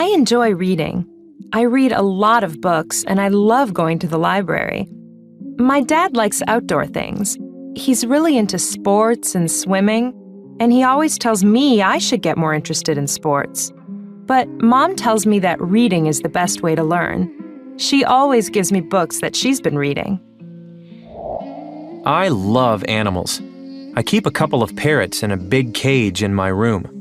I enjoy reading. I read a lot of books, and I love going to the library. My dad likes outdoor things. He's really into sports and swimming, and he always tells me I should get more interested in sports. But Mom tells me that reading is the best way to learn. She always gives me books that she's been reading. I love animals. I keep a couple of parrots in a big cage in my room.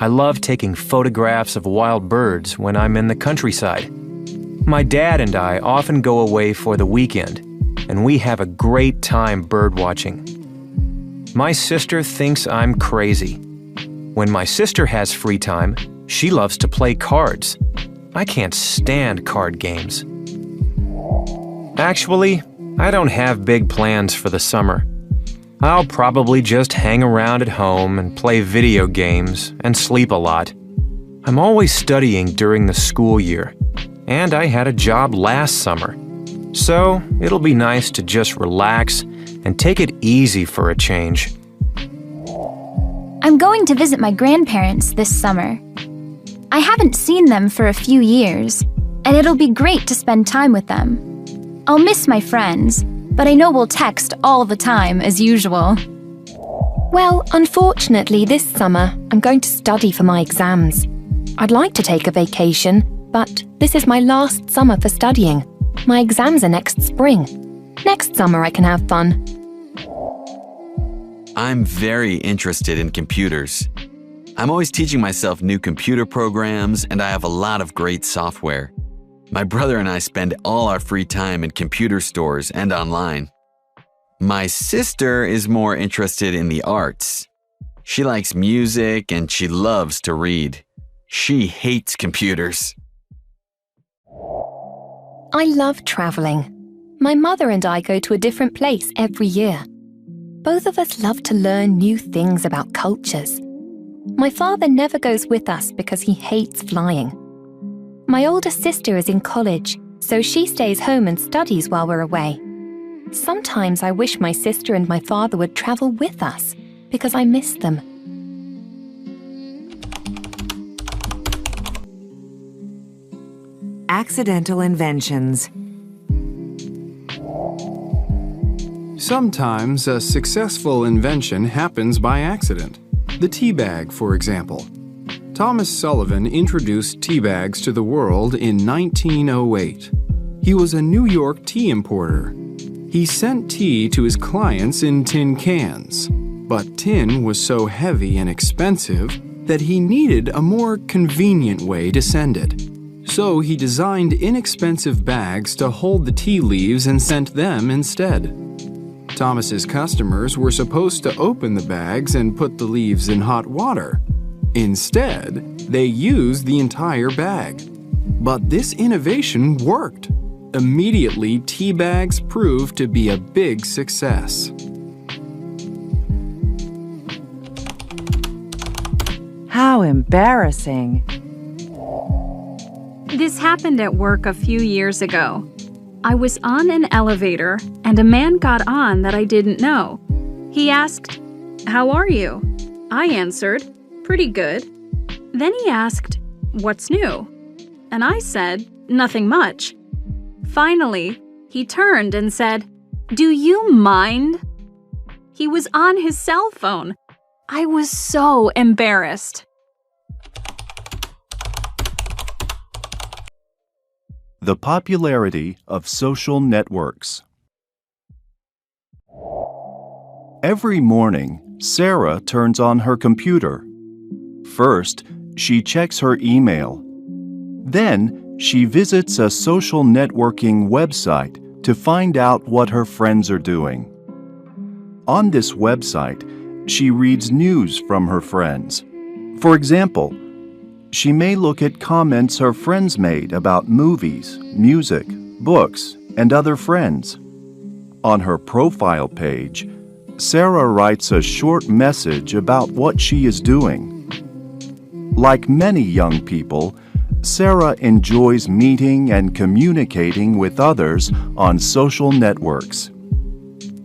I love taking photographs of wild birds when I'm in the countryside. My dad and I often go away for the weekend, and we have a great time bird watching. My sister thinks I'm crazy. When my sister has free time, she loves to play cards. I can't stand card games. Actually, I don't have big plans for the summer. I'll probably just hang around at home and play video games and sleep a lot. I'm always studying during the school year, and I had a job last summer. So it'll be nice to just relax and take it easy for a change. I'm going to visit my grandparents this summer. I haven't seen them for a few years, and it'll be great to spend time with them. I'll miss my friends, but I know we'll text all the time as usual. Well, unfortunately, this summer I'm going to study for my exams. I'd like to take a vacation, but this is my last summer for studying. My exams are next spring. Next summer I can have fun. I'm very interested in computers. I'm always teaching myself new computer programs, and I have a lot of great software. My brother and I spend all our free time in computer stores and online. My sister is more interested in the arts. She likes music and she loves to read. She hates computers. I love traveling. My mother and I go to a different place every year. Both of us love to learn new things about cultures. My father never goes with us because he hates flying. My older sister is in college, so she stays home and studies while we're away. Sometimes I wish my sister and my father would travel with us because I miss them. Accidental inventions. Sometimes a successful invention happens by accident. The tea bag, for example. Thomas Sullivan introduced tea bags to the world in 1908. He was a New York tea importer. He sent tea to his clients in tin cans, but tin was so heavy and expensive that he needed a more convenient way to send it. So he designed inexpensive bags to hold the tea leaves and sent them instead. Thomas's customers were supposed to open the bags and put the leaves in hot water. Instead, they used the entire bag. But this innovation worked. Immediately, tea bags proved to be a big success. How embarrassing. This happened at work a few years ago. I was on an elevator, and a man got on that I didn't know. He asked, "How are you?" I answered, "Pretty good." Then he asked, "What's new?" And I said, "Nothing much." Finally, he turned and said, "Do you mind?" He was on his cell phone. I was so embarrassed. The popularity of social networks. Every morning, Sarah turns on her computer. First, she checks her email. Then, she visits a social networking website to find out what her friends are doing. On this website, she reads news from her friends. For example, she may look at comments her friends made about movies, music, books, and other friends. On her profile page, Sarah writes a short message about what she is doing. Like many young people, Sarah enjoys meeting and communicating with others on social networks.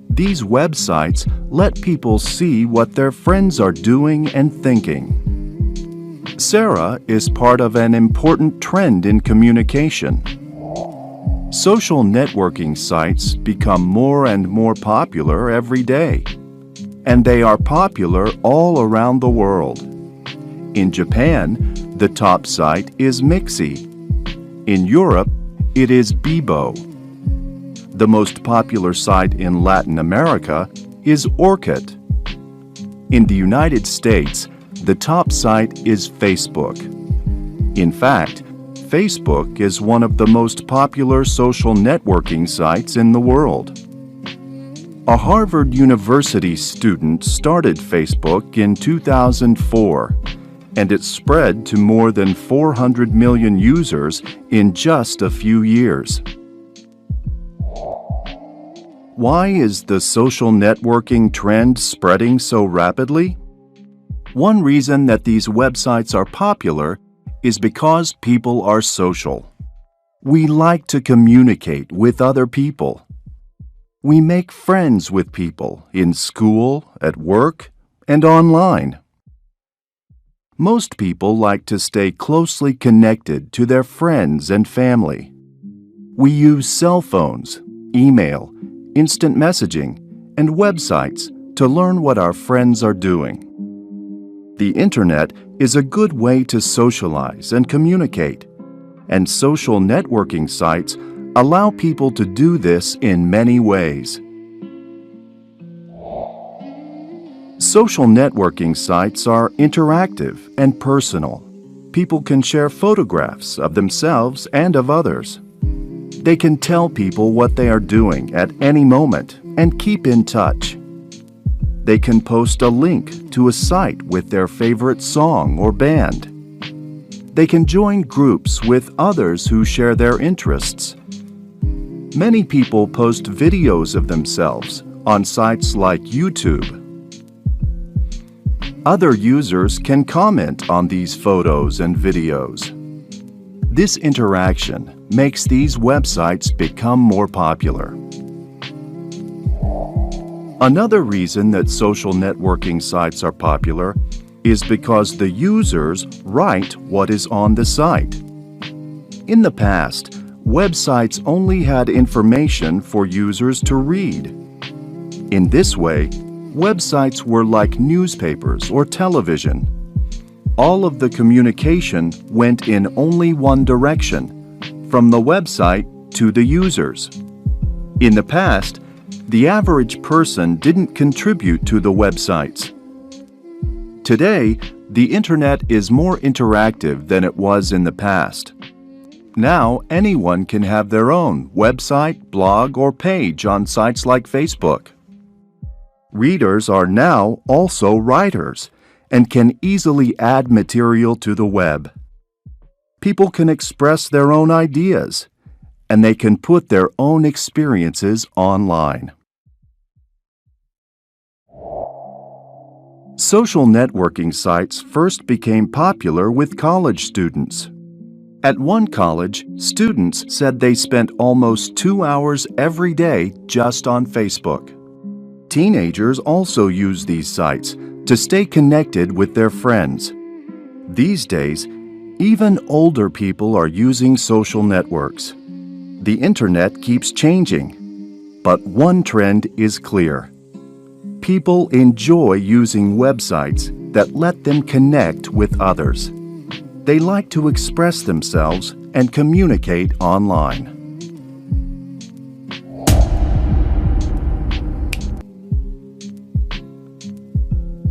These websites let people see what their friends are doing and thinking. Sarah is part of an important trend in communication. Social networking sites become more and more popular every day, and they are popular all around the world. In Japan, the top site is Mixi. In Europe, it is Bebo. The most popular site in Latin America is Orkut. In the United States, the top site is Facebook. In fact, Facebook is one of the most popular social networking sites in the world. A Harvard University student started Facebook in 2004, and it spread to more than 400 million users in just a few years. Why is the social networking trend spreading so rapidly? One reason that these websites are popular is because people are social. We like to communicate with other people. We make friends with people in school, at work, and online. Most people like to stay closely connected to their friends and family. We use cell phones, email, instant messaging, and websites to learn what our friends are doing. The Internet is a good way to socialize and communicate, and social networking sites allow people to do this in many ways. Social networking sites are interactive and personal. People can share photographs of themselves and of others. They can tell people what they are doing at any moment and keep in touch. They can post a link to a site with their favorite song or band. They can join groups with others who share their interests. Many people post videos of themselves on sites like YouTube. Other users can comment on these photos and videos. This interaction makes these websites become more popular. Another reason that social networking sites are popular is because the users write what is on the site. In the past, websites only had information for users to read. In this way, websites were like newspapers or television. All of the communication went in only one direction, from the website to the users. In the past, the average person didn't contribute to the websites. Today, the Internet is more interactive than it was in the past. Now, anyone can have their own website, blog, or page on sites like Facebook. Readers are now also writers and can easily add material to the web. People can express their own ideas, and they can put their own experiences online. Social networking sites first became popular with college students. At one college, students said they spent almost 2 hours every day just on Facebook. Teenagers also use these sites to stay connected with their friends. These days, even older people are using social networks. The Internet keeps changing, but one trend is clear. People enjoy using websites that let them connect with others. They like to express themselves and communicate online.